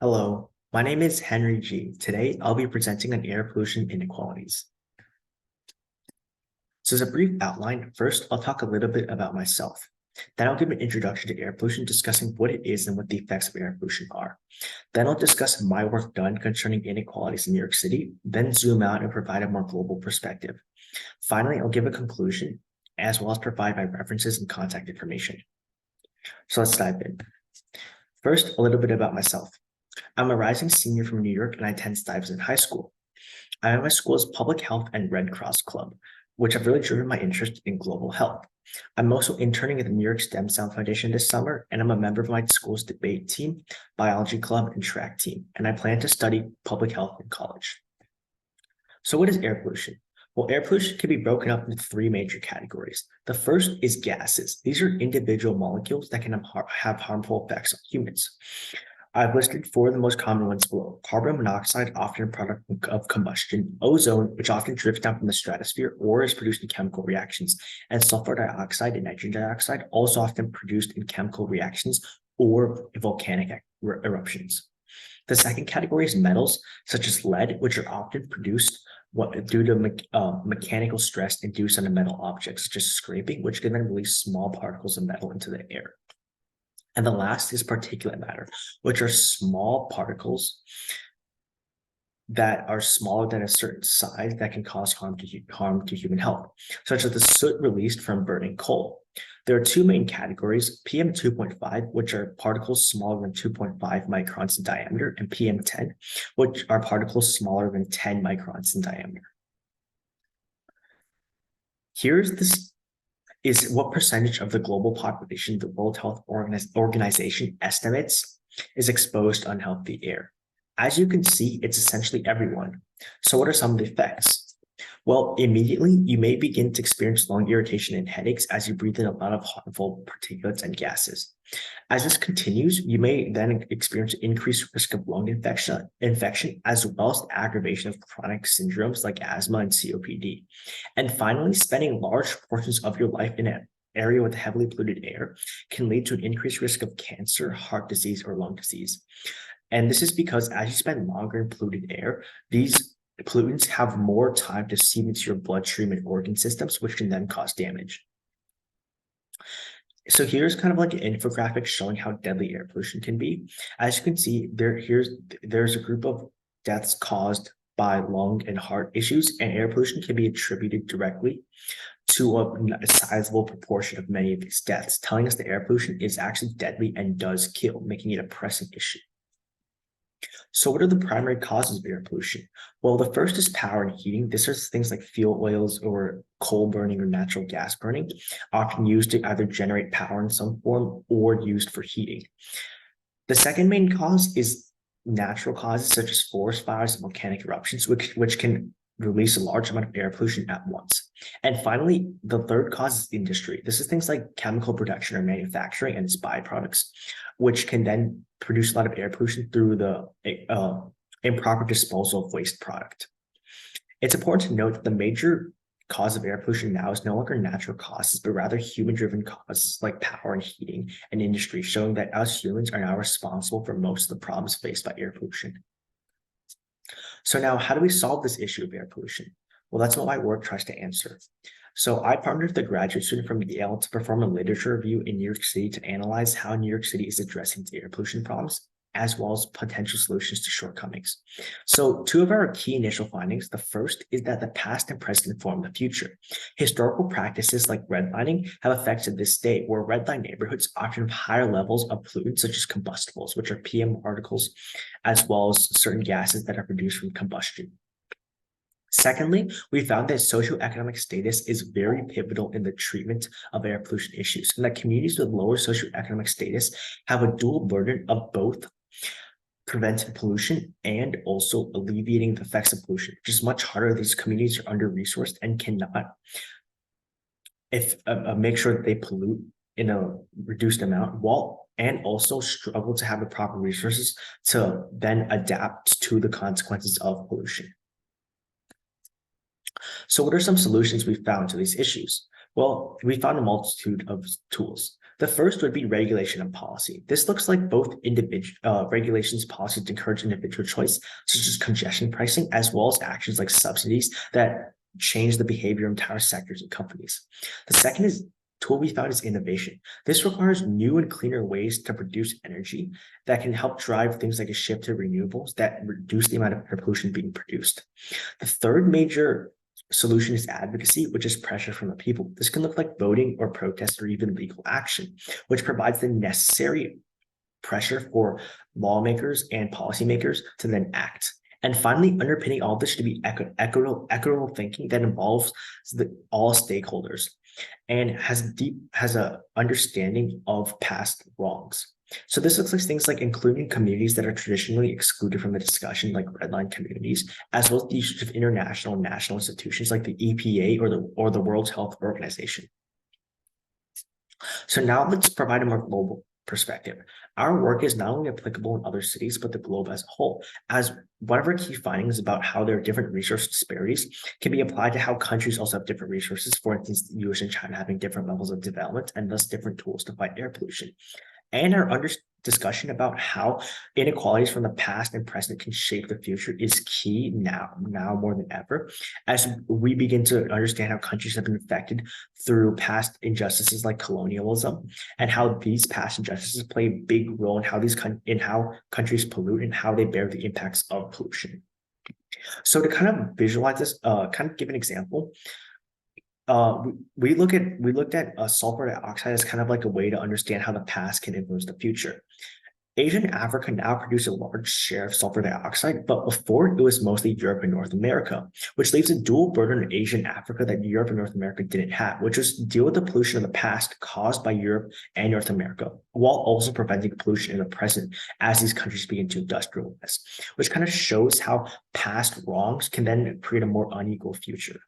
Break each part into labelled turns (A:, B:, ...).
A: Hello, my name is Henry G. Today, I'll be presenting on air pollution inequalities. So as a brief outline, first, I'll talk a little bit about myself. Then I'll give an introduction to air pollution, discussing what it is and what the effects of air pollution are. Then I'll discuss my work done concerning inequalities in New York City, then zoom out and provide a more global perspective. Finally, I'll give a conclusion, as well as provide my references and contact information. So let's dive in. First, a little bit about myself. I'm a rising senior from New York and I attend Stuyvesant High School. I am my school's public health and Red Cross Club, which have really driven my interest in global health. I'm also interning at the New York Stem Cell Foundation this summer, and I'm a member of my school's debate team, biology club, and track team, and I plan to study public health in college. So what is air pollution? Well, air pollution can be broken up into three major categories. The first is gases. These are individual molecules that can have harmful effects on humans. I've listed four of the most common ones below: carbon monoxide, often a product of combustion; ozone, which often drifts down from the stratosphere or is produced in chemical reactions; and sulfur dioxide and nitrogen dioxide, also often produced in chemical reactions or volcanic eruptions. The second category is metals, such as lead, which are often produced due to mechanical stress induced on a metal object, such as scraping, which can then release small particles of metal into the air. And the last is particulate matter, which are small particles that are smaller than a certain size that can cause harm to human health, such as the soot released from burning coal. There are two main categories: PM 2.5, which are particles smaller than 2.5 microns in diameter, and PM 10, which are particles smaller than 10 microns in diameter. This is what percentage of the global population the World Health Organization estimates is exposed to unhealthy air. As you can see, it's essentially everyone. So what are some of the effects? Well, immediately, you may begin to experience lung irritation and headaches as you breathe in a lot of harmful particulates and gases. As this continues, you may then experience increased risk of lung infection, as well as the aggravation of chronic syndromes like asthma and COPD. And finally, spending large portions of your life in an area with heavily polluted air can lead to an increased risk of cancer, heart disease, or lung disease. And this is because as you spend longer in polluted air, these pollutants have more time to seep into your bloodstream and organ systems, which can then cause damage. So here's kind of like an infographic showing how deadly air pollution can be. As you can see, there's a group of deaths caused by lung and heart issues, and air pollution can be attributed directly to a sizable proportion of many of these deaths, telling us that air pollution is actually deadly and does kill, making it a pressing issue. So what are the primary causes of air pollution? Well, the first is power and heating. This is things like fuel oils or coal burning or natural gas burning, often used to either generate power in some form or used for heating. The second main cause is natural causes such as forest fires and volcanic eruptions, which can release a large amount of air pollution at once. And finally, the third cause is industry. This is things like chemical production or manufacturing and its byproducts, which can then produce a lot of air pollution through the improper disposal of waste product. It's important to note that the major cause of air pollution now is no longer natural causes, but rather human-driven causes like power and heating and industry, showing that us humans are now responsible for most of the problems faced by air pollution. So now, how do we solve this issue of air pollution? Well, that's what my work tries to answer. So I partnered with a graduate student from Yale to perform a literature review in New York City to analyze how New York City is addressing the air pollution problems, as well as potential solutions to shortcomings. So two of our key initial findings: the first is that the past and present inform the future. Historical practices like redlining have affected this state, where redline neighborhoods often have higher levels of pollutants such as combustibles, which are PM particles, as well as certain gases that are produced from combustion. Secondly, we found that socioeconomic status is very pivotal in the treatment of air pollution issues, and that communities with lower socioeconomic status have a dual burden of both preventing pollution and also alleviating the effects of pollution, which is much harder. These communities are under-resourced and cannot make sure that they pollute in a reduced amount, and also struggle to have the proper resources to then adapt to the consequences of pollution. So what are some solutions we found to these issues? Well, we found a multitude of tools. The first would be regulation and policy. This looks like both regulations, policies to encourage individual choice, such as congestion pricing, as well as actions like subsidies that change the behavior of entire sectors and companies. The second tool we found is innovation. This requires new and cleaner ways to produce energy that can help drive things like a shift to renewables that reduce the amount of air pollution being produced. The third major solution is advocacy, which is pressure from the people. This can look like voting or protest or even legal action, which provides the necessary pressure for lawmakers and policymakers to then act. And finally, underpinning all this should be equitable thinking that involves all stakeholders and has a understanding of past wrongs. So this looks like things like including communities that are traditionally excluded from the discussion, like redline communities, as well as the usage of international and national institutions like the EPA or the World Health Organization. So now let's provide a more global perspective. Our work is not only applicable in other cities, but the globe as a whole, as one of our key findings about how there are different resource disparities can be applied to how countries also have different resources. For instance, the US and China having different levels of development and thus different tools to fight air pollution. And our discussion about how inequalities from the past and present can shape the future is key now more than ever, as we begin to understand how countries have been affected through past injustices like colonialism, and how these past injustices play a big role in how countries pollute and how they bear the impacts of pollution. So to kind of visualize this, kind of give an example. We looked at sulfur dioxide as kind of like a way to understand how the past can influence the future. Asia and Africa now produce a large share of sulfur dioxide, but before it was mostly Europe and North America, which leaves a dual burden in Asia and Africa that Europe and North America didn't have, which was deal with the pollution of the past caused by Europe and North America, while also preventing pollution in the present as these countries begin to industrialize, which kind of shows how past wrongs can then create a more unequal future.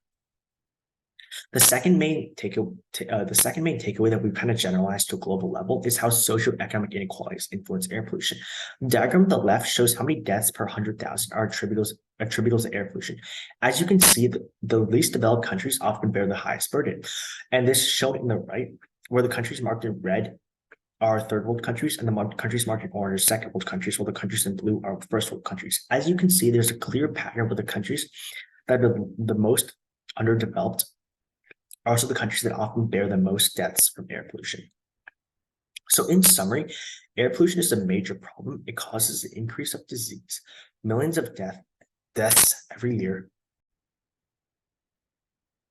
A: The second main takeaway that we've kind of generalized to a global level is how socioeconomic inequalities influence air pollution. The diagram on the left shows how many deaths per 100,000 are attributable to air pollution. As you can see, the least developed countries often bear the highest burden. And this is shown in the right, where the countries marked in red are third world countries, and the countries marked in orange are second world countries, while the countries in blue are first world countries. As you can see, there's a clear pattern with the countries that are the most underdeveloped are also the countries that often bear the most deaths from air pollution. So in summary, air pollution is a major problem. It causes an increase of disease, millions of deaths every year.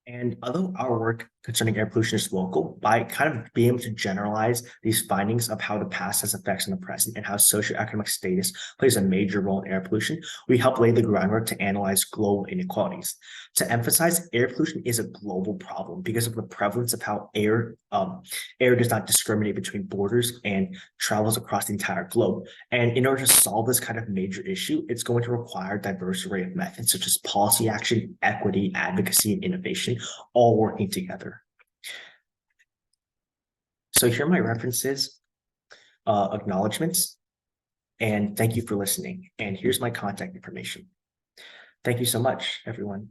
A: And although our work concerning air pollution is local, by kind of being able to generalize these findings of how the past has effects on the present and how socioeconomic status plays a major role in air pollution, we help lay the groundwork to analyze global inequalities. To emphasize, air pollution is a global problem because of the prevalence of how air does not discriminate between borders and travels across the entire globe. And in order to solve this kind of major issue, it's going to require a diverse array of methods such as policy action, equity, advocacy, and innovation, all working together. So here are my references, acknowledgements, and thank you for listening. And here's my contact information. Thank you so much, everyone.